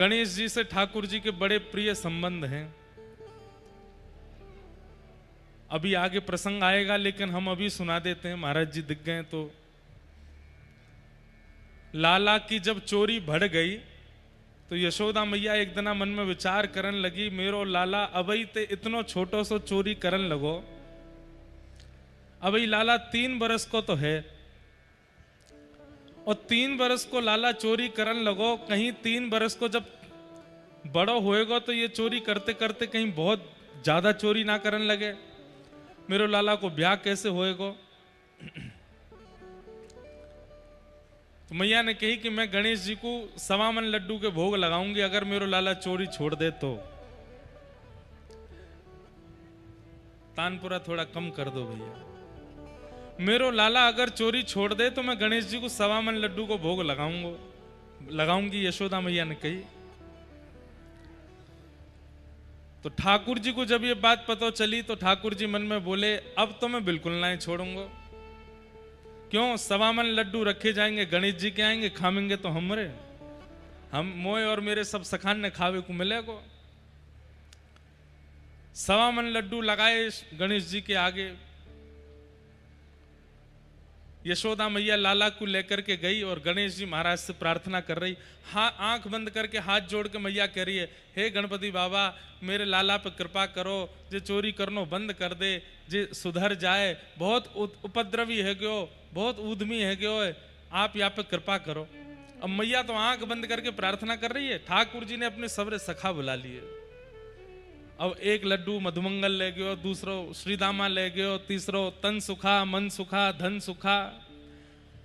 गणेश जी से ठाकुर जी के बड़े प्रिय संबंध हैं। अभी आगे प्रसंग आएगा, लेकिन हम अभी सुना देते हैं, महाराज जी दिख गए तो। लाला की जब चोरी बढ़ गई तो यशोदा मैया एक दिना मन में विचार करन लगी, मेरो लाला अबई ते इतनो छोटो सो चोरी करन लगो। अबई लाला 3 बरस को तो है, और 3 बरस को लाला चोरी करन लगो। कहीं 3 बरस को जब बड़ो होएगा तो ये चोरी करते करते कहीं बहुत ज्यादा चोरी ना करन लगे। मेरो लाला को ब्याह कैसे होएगा? तो मैया ने कही कि मैं गणेश जी को 1.25 मन लड्डू के भोग लगाऊंगी अगर मेरो लाला चोरी छोड़ दे तो। तानपुरा थोड़ा कम कर दो भैया। मेरो लाला अगर चोरी छोड़ दे तो मैं गणेश जी को 1.25 मन लड्डू को भोग लगाऊंगी, यशोदा मैया ने कही। तो ठाकुर जी को जब ये बात पता चली तो ठाकुर जी मन में बोले, अब तो मैं बिल्कुल नहीं छोड़ूंगा। क्यों? 1.25 मन लड्डू रखे जाएंगे, गणेश जी के आएंगे, खामेंगे तो हम मोए और मेरे सब सखान ने खावे को मिलेगा। 1.25 मन लड्डू लगाए गणेश जी के आगे। यशोदा मैया लाला को लेकर के गई और गणेश जी महाराज से प्रार्थना कर रही। हाँ, आंख बंद करके हाथ जोड़ के मैया कह रही है, हे गणपति बाबा, मेरे लाला पे कृपा करो, जे चोरी करनो बंद कर दे, जे सुधर जाए, बहुत उपद्रवी है क्यों, बहुत उद्यमी है क्यों, आप यहाँ पे कृपा करो। अब मैया तो आंख बंद करके प्रार्थना कर रही है। ठाकुर जी ने अपने सबरे सखा बुला लिए। अब एक लड्डू मधुमंगल ले गयो, दूसरो श्रीदामा ले गयो, तीसरो तन सुखा, मन सुखा, धन सुखा।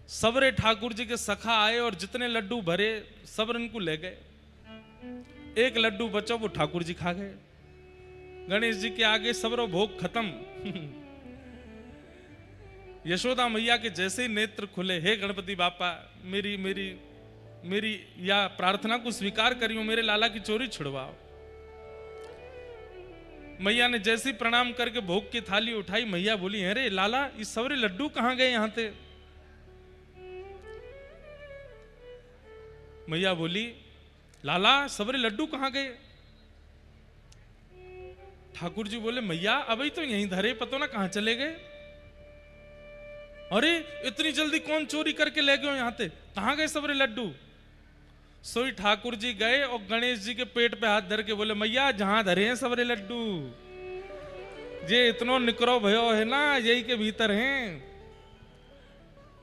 सबरे ठाकुर जी के सखा आए और जितने लड्डू भरे सब इनको ले गए। एक लड्डू बचा, वो ठाकुर जी खा गए। गणेश जी के आगे सबरो भोग खत्म। यशोदा मैया के जैसे ही नेत्र खुले, हे गणपति बापा, मेरी या प्रार्थना को स्वीकार करियो, मेरे लाला की चोरी छुड़वाओ। मैया ने जैसे ही प्रणाम करके भोग की थाली उठाई, मैया बोली, अरे लाला, ये सबरे लड्डू कहां गए यहां थे? मैया बोली, लाला, सबरे लड्डू कहां गए? ठाकुर जी बोले, मैया अभी तो यहीं धरे, पतो ना कहां चले गए। अरे इतनी जल्दी कौन चोरी करके ले गए यहां थे? कहां गए सबरे लड्डू? सोई ठाकुर जी गए और गणेश जी के पेट पे हाथ धर के बोले, मैया, जहां धरे हैं सबरे लड्डू, जे इतनो निकरो भयो है ना, यही के भीतर हैं।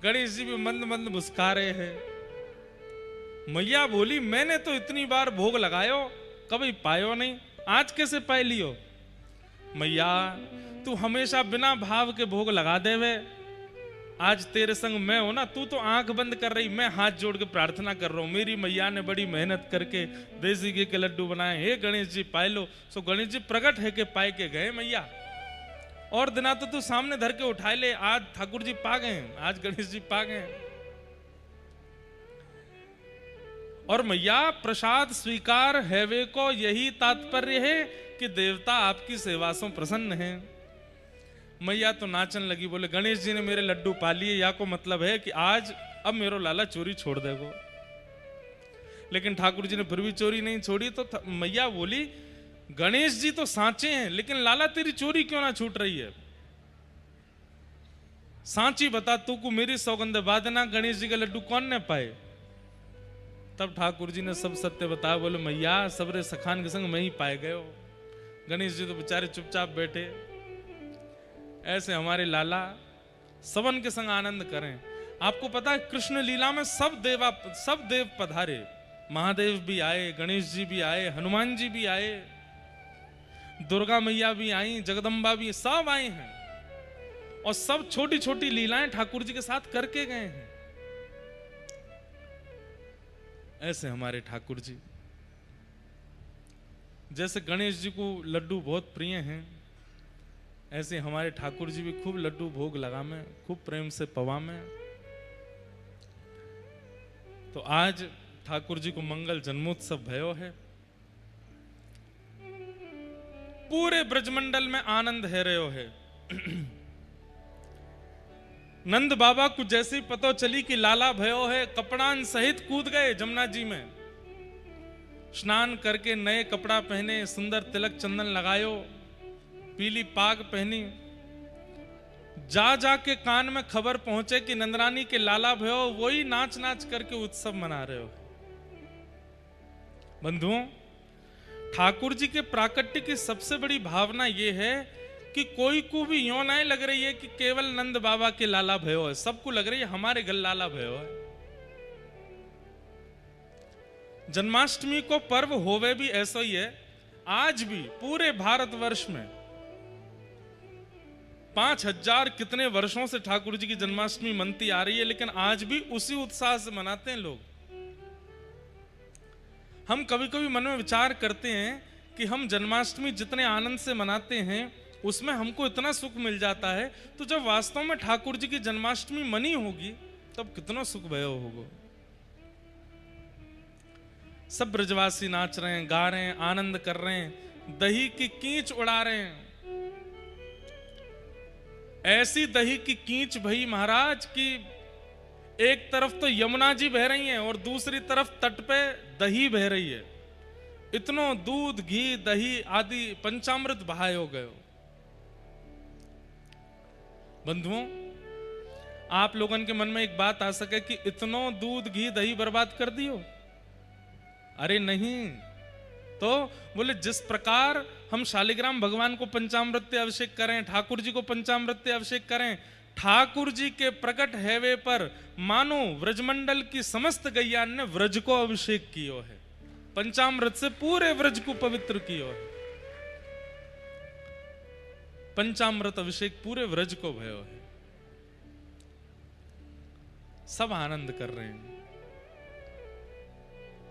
गणेश जी भी मंद मंद मुस्का रहे हैं। मैया बोली, मैंने तो इतनी बार भोग लगायो, कभी पायो नहीं, आज कैसे पाए लियो? मैया, तू हमेशा बिना भाव के भोग लगा देवे। आज तेरे संग मैं हूं ना, तू तो आंख बंद कर रही, मैं हाथ जोड़ के प्रार्थना कर रहा हूं। मेरी मैया ने बड़ी मेहनत करके देसी घी के लड्डू बनाए, हे गणेश जी पाए लो। सो गणेश जी प्रकट है के पाए के गए मैया। और दिना तो तू सामने धर के उठाए ले, आज ठाकुर जी पा गए, आज गणेश जी पा गए। और मैया, प्रसाद स्वीकार हैवे को यही तात्पर्य है कि देवता आपकी सेवा से प्रसन्न है। मैया तो नाचन लगी, बोले, गणेश जी ने मेरे लड्डू पा लिए, या को मतलब है कि आज अब मेरो लाला चोरी छोड़ देगो। लेकिन ठाकुर जी ने फिर भी चोरी नहीं छोड़ी। तो मैया बोली, गणेश जी तो सांचे हैं, लेकिन लाला तेरी चोरी क्यों ना छूट रही है? सांची बता, तू को मेरी सौगंध बादना, गणेश जी का लड्डू कौन ने पाए? तब ठाकुर जी ने सब सत्य बताया। बोले, मैया, सबरे सखान के संग मैं ही पाए गए। गणेश जी तो बेचारे चुपचाप बैठे। ऐसे हमारे लाला सबन के संग आनंद करें। आपको पता है, कृष्ण लीला में सब देव पधारे। महादेव भी आए, गणेश जी भी आए, हनुमान जी भी आए, दुर्गा मैया भी आई, जगदम्बा भी, सब आए हैं। और सब छोटी छोटी लीलाएं ठाकुर जी के साथ करके गए हैं। ऐसे हमारे ठाकुर जी, जैसे गणेश जी को लड्डू बहुत प्रिय हैं, ऐसे हमारे ठाकुर जी भी खूब लड्डू भोग लगा में, खूब प्रेम से पवा में। तो आज ठाकुर जी को मंगल जन्मोत्सव भयो है। पूरे ब्रजमंडल में आनंद है रहो है। नंद बाबा को जैसे ही पता चली कि लाला भयो है, कपड़ान सहित कूद गए जमुना जी में। स्नान करके नए कपड़ा पहने, सुंदर तिलक चंदन लगायो, पीली पाग पहनी। जा जाके कान में खबर पहुंचे कि नंदरानी के लाला भयो वही नाच नाच करके उत्सव मना रहे हो। बंधुओं, ठाकुर जी के प्राकट्य की सबसे बड़ी भावना यह है कि कोई को भी यूं नहीं लग रही है कि केवल नंद बाबा के लाला भयो है, सबको लग रही है हमारे गल लाला भयो है। जन्माष्टमी को पर्व होवे भी ऐसा ही है। आज भी पूरे भारतवर्ष में 5000 कितने वर्षों से ठाकुर जी की जन्माष्टमी मनती आ रही है, लेकिन आज भी उसी उत्साह से मनाते हैं लोग। हम कभी कभी मन में विचार करते हैं कि हम जन्माष्टमी जितने आनंद से मनाते हैं उसमें हमको इतना सुख मिल जाता है, तो जब वास्तव में ठाकुर जी की जन्माष्टमी मनी होगी तब कितना सुख भय होगा। सब ब्रजवासी नाच रहे हैं, गा रहे हैं, आनंद कर रहे हैं, दही की कीच उड़ा रहे हैं। ऐसी दही की कीच भई महाराज की एक तरफ तो यमुना जी बह रही हैं और दूसरी तरफ तट पे दही बह रही है। इतनो दूध, घी, दही आदि पंचामृत बहाए हो गए। बंधुओं, आप लोगों के मन में एक बात आ सके कि इतनो दूध, घी, दही बर्बाद कर दियो? अरे नहीं। तो बोले जिस प्रकार हम शालिग्राम भगवान को पंचामृत अभिषेक करें, ठाकुर जी को पंचामृत अभिषेक करें, ठाकुर जी के प्रकट हैवे पर मानो व्रजमंडल की समस्त गैया ने व्रज को अभिषेक कियो है, पंचामृत से पूरे व्रज को पवित्र कियो है। पंचामृत अभिषेक पूरे व्रज को भयो है। सब आनंद कर रहे हैं।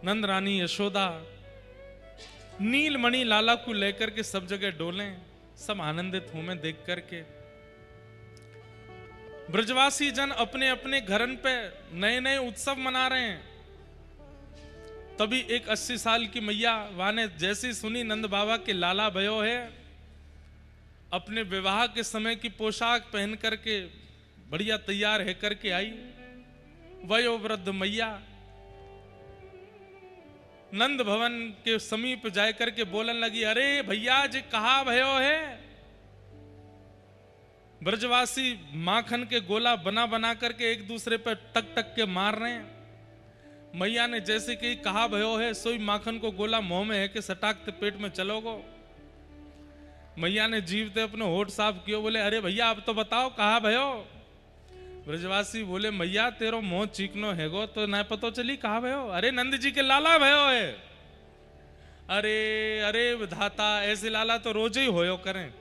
नंद रानी यशोदा नीलमणि लाला को लेकर के सब जगह डोले, सब आनंदित हूं मैं देख करके। ब्रजवासी जन अपने अपने घरन पे नए नए उत्सव मना रहे हैं। तभी एक 80 साल की मैया वाने जैसी सुनी नंद बाबा के लाला भयो है, अपने विवाह के समय की पोशाक पहन करके बढ़िया तैयार है करके आई। वयोवृद्ध मैया नंद भवन के समीप जाकर के बोलने लगी, अरे भैया जी कहा भयो है? ब्रजवासी माखन के गोला बना बना करके एक दूसरे पर टक टक के मार रहे हैं। मैया ने जैसे कि कहा भयो है, सोई माखन को गोला मुंह में है कि सटाकते पेट में चलोगो। मैया ने जीवते अपने होठ साफ कियो, बोले अरे भैया अब तो बताओ कहा भयो? ब्रजवासी बोले मैया तेरो मुंह चीकनो हैगो तो ना पतो चली कहा भयो? अरे नंद जी के लाला भयो है। अरे अरे विधाता, ऐसे लाला तो रोज ही होयो करें,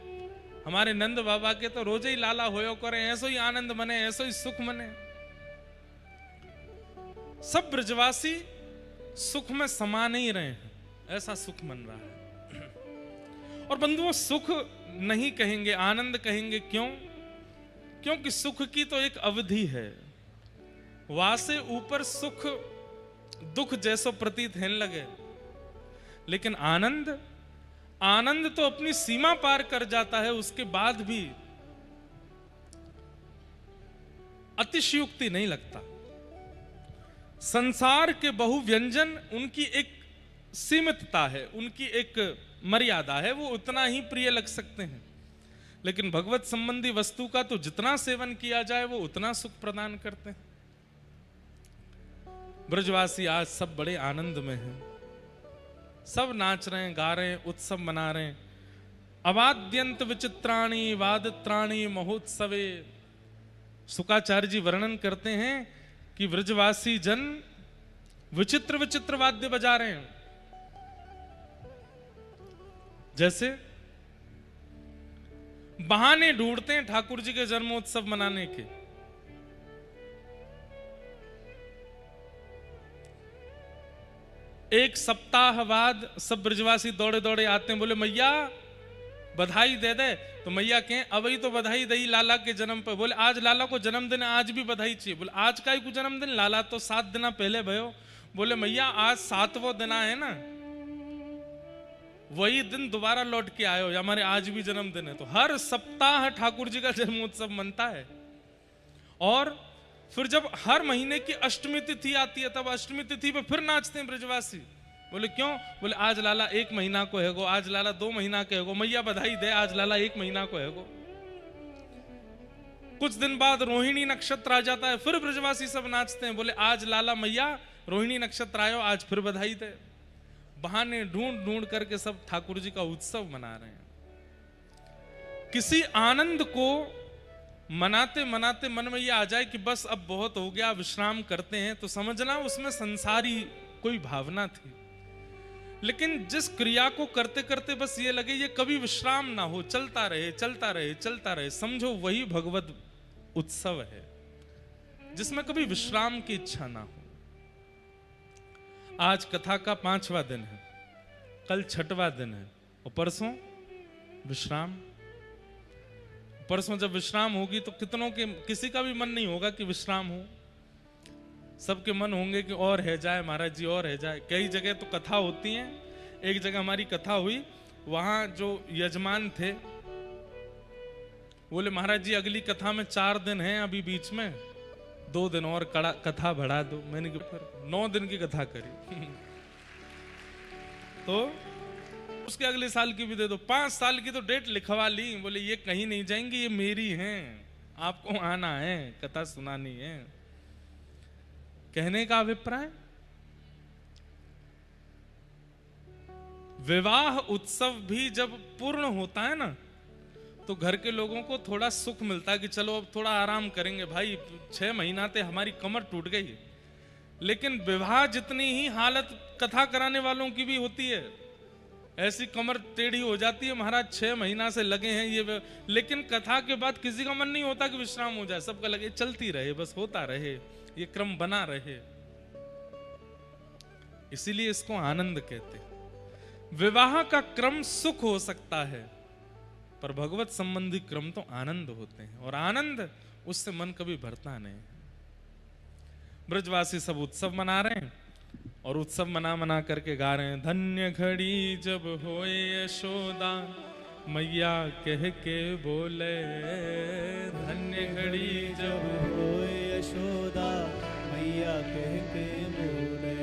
हमारे नंद बाबा के तो रोज ही लाला होयो करें, ऐसो ही आनंद मने, ऐसो ही सुख मने। सब ब्रजवासी सुख में समा नहीं रहे हैं, ऐसा सुख मन रहा है। और बंधुओं, सुख नहीं कहेंगे, आनंद कहेंगे। क्यों? क्योंकि सुख की तो एक अवधि है, वासे ऊपर सुख दुख जैसो प्रतीत होने लगे। लेकिन आनंद, आनंद तो अपनी सीमा पार कर जाता है, उसके बाद भी अतिशयोक्ति नहीं लगता। संसार के बहु व्यंजन, उनकी एक सीमितता है, उनकी एक मर्यादा है, वो उतना ही प्रिय लग सकते हैं। लेकिन भगवत संबंधी वस्तु का तो जितना सेवन किया जाए वो उतना सुख प्रदान करते हैं। ब्रजवासी आज सब बड़े आनंद में हैं, सब नाच रहे हैं, गा रहे हैं, उत्सव मना रहे हैं। अवाद्यंत विचित्राणी वादत्राणी महोत्सवे। शुकाचार्य जी वर्णन करते हैं कि ब्रजवासी जन विचित्र विचित्र वाद्य बजा रहे हैं। जैसे बहाने ढूंढते हैं ठाकुर जी के जन्मोत्सव मनाने के। एक सप्ताह बाद सब ब्रजवासी दौड़े दौड़े आते हैं, बोले मैया बधाई दे दे। तो मैया कहें अब ही तो बधाई दई लाला के जन्म पर। बोले आज लाला को जन्मदिन है, आज भी बधाई चाहिए। बोले आज का ही को जन्मदिन, लाला तो 7 दिन पहले भयो। बोले मैया आज 7वां दिन है ना, वही दिन दोबारा लौट के आयो, हमारे आज भी जन्मदिन है। तो हर सप्ताह ठाकुर जी का जन्मोत्सव मनता है। और फिर जब हर महीने की अष्टमी तिथि आती है, तब अष्टमी तिथि पे फिर नाचते हैं ब्रजवासी। बोले क्यों? बोले आज लाला 1 महीना को है गो, आज लाला 2 महीना के है गो, मैया बधाई दे, आज लाला 1 महीना को है गो। कुछ दिन बाद रोहिणी नक्षत्र आ जाता है, फिर ब्रजवासी सब नाचते हैं, बोले आज लाला मैया रोहिणी नक्षत्र आयो, आज फिर बधाई दे। बहाने ढूंढ ढूंढ करके सब ठाकुर जी का उत्सव मना रहे हैं। किसी आनंद को मनाते मनाते मन में यह आ जाए कि बस अब बहुत हो गया, विश्राम करते हैं, तो समझना उसमें संसारी कोई भावना थी। लेकिन जिस क्रिया को करते करते बस ये लगे ये कभी विश्राम ना हो, चलता रहे चलता रहे चलता रहे, समझो वही भगवत उत्सव है जिसमें कभी विश्राम की इच्छा ना हो। आज कथा का 5वां दिन है, कल 6वां दिन है, और परसों विश्राम। परसों जब विश्राम होगी तो कितनों के, किसी का भी मन नहीं होगा कि विश्राम हो, सबके मन होंगे कि और है जाए महाराज जी, और है जाए। कई जगह तो कथा होती है, एक जगह हमारी कथा हुई, वहां जो यजमान थे बोले महाराज जी अगली कथा में 4 दिन हैं अभी बीच में, 2 दिन और कथा बढ़ा दो। मैंने फिर 9 दिन की कथा करी तो उसके अगले साल की भी दे दो, 5 साल की तो डेट लिखवा ली। बोले ये कहीं नहीं जाएंगी, ये मेरी हैं, आपको आना है, कथा सुनानी है। कहने का अभिप्राय, विवाह उत्सव भी जब पूर्ण होता है ना तो घर के लोगों को थोड़ा सुख मिलता है कि चलो अब थोड़ा आराम करेंगे भाई, 6 महीना से हमारी कमर टूट गई। लेकिन विवाह जितनी ही हालत कथा कराने वालों की भी होती है, ऐसी कमर टेढ़ी हो जाती है महाराज 6 महीना से लगे हैं ये, लेकिन कथा के बाद किसी का मन नहीं होता कि विश्राम हो जाए, सबका लगे चलती रहे, बस होता रहे, ये क्रम बना रहे। इसीलिए इसको आनंद कहते हैं। विवाह का क्रम सुख हो सकता है पर भगवत संबंधी क्रम तो आनंद होते हैं, और आनंद उससे मन कभी भरता नहीं। ब्रजवासी सब उत्सव मना रहे हैं और उत्सव मना मना करके गा रहे हैं, धन्य घड़ी जब होए यशोदा मैया कह के बोले, धन्य घड़ी जब होए यशोदा मैया कह के बोले,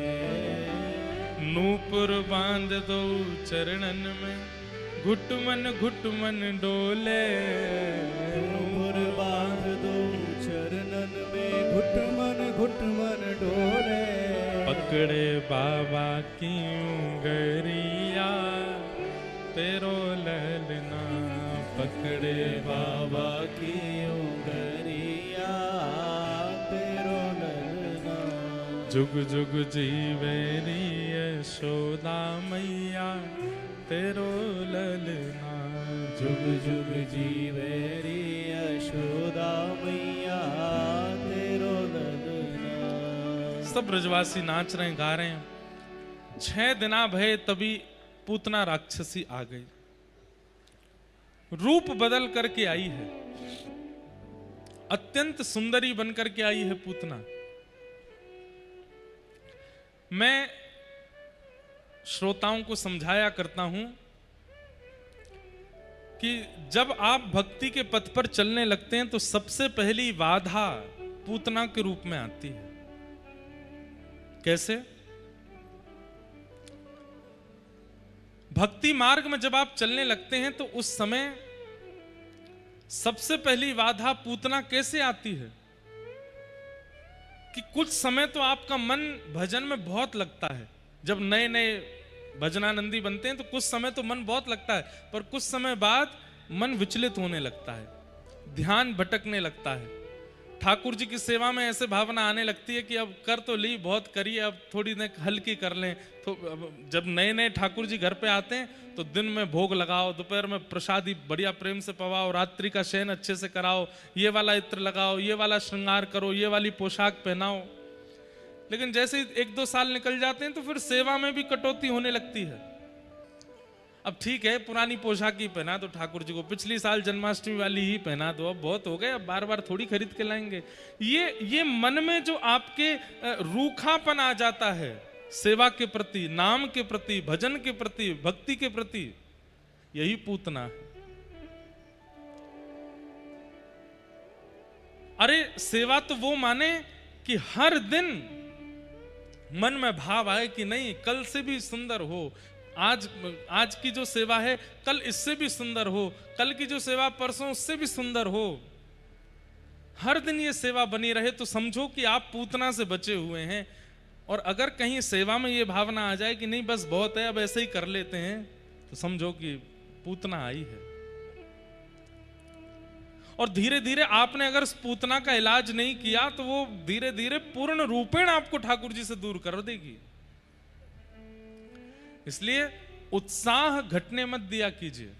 नूपुर बांध दो चरणन में घुटमन डोले, नूपुर बांध दो चरणन में घुटमन डोले, पकड़े बाबा की उंगरिया तेरो ललना, पकड़े बाबा की उंगरिया तेरो ललना, जुग जुग जीवेरी यशोदा मैया तेरो ललना, जुग जुग जीवेरी यशोदा मैया तेरो ललना। सब ब्रजवासी नाच रहे हैं, गा रहे हैं। 6 दिना भय तभी पूतना राक्षसी आ गई, रूप बदल करके आई है, अत्यंत सुंदरी बनकर के आई है पूतना। मैं श्रोताओं को समझाया करता हूं कि जब आप भक्ति के पथ पर चलने लगते हैं तो सबसे पहली बाधा पूतना के रूप में आती है। कैसे? भक्ति मार्ग में जब आप चलने लगते हैं तो उस समय सबसे पहली बाधा पूतना कैसे आती है कि कुछ समय तो आपका मन भजन में बहुत लगता है। जब नए नए भजनानंदी बनते हैं तो कुछ समय तो मन बहुत लगता है, पर कुछ समय बाद मन विचलित होने लगता है, ध्यान भटकने लगता है। ठाकुर जी की सेवा में ऐसे भावना आने लगती है कि अब कर तो ली, बहुत करिए, अब थोड़ी देर हल्की कर लें। तो जब नए नए ठाकुर जी घर पे आते हैं तो दिन में भोग लगाओ, दोपहर में प्रसादी बढ़िया प्रेम से पवाओ, रात्रि का शयन अच्छे से कराओ, ये वाला इत्र लगाओ, ये वाला श्रृंगार करो, ये वाली पोशाक पहनाओ। लेकिन जैसे 1-2 साल निकल जाते हैं तो फिर सेवा में भी कटौती होने लगती है। अब ठीक है, पुरानी पोशाक ही पहना दो ठाकुर जी को, पिछली साल जन्माष्टमी वाली ही पहना दो, अब बहुत हो गए, अब बार बार थोड़ी खरीद के लाएंगे। ये मन में जो आपके रूखापन आ जाता है सेवा के प्रति, नाम के प्रति, भजन के प्रति, भक्ति के प्रति, यही पूतना है। अरे सेवा तो वो माने कि हर दिन मन में भाव आए कि नहीं कल से भी सुंदर हो, आज की जो सेवा है कल इससे भी सुंदर हो, कल की जो सेवा परसों उससे भी सुंदर हो, हर दिन ये सेवा बनी रहे, तो समझो कि आप पूतना से बचे हुए हैं। और अगर कहीं सेवा में ये भावना आ जाए कि नहीं बस बहुत है अब ऐसे ही कर लेते हैं, तो समझो कि पूतना आई है। और धीरे धीरे आपने अगर उस पूतना का इलाज नहीं किया तो वो धीरे धीरे पूर्ण रूपेण आपको ठाकुर जी से दूर कर देगी। इसलिए उत्साह घटने मत दिया कीजिए।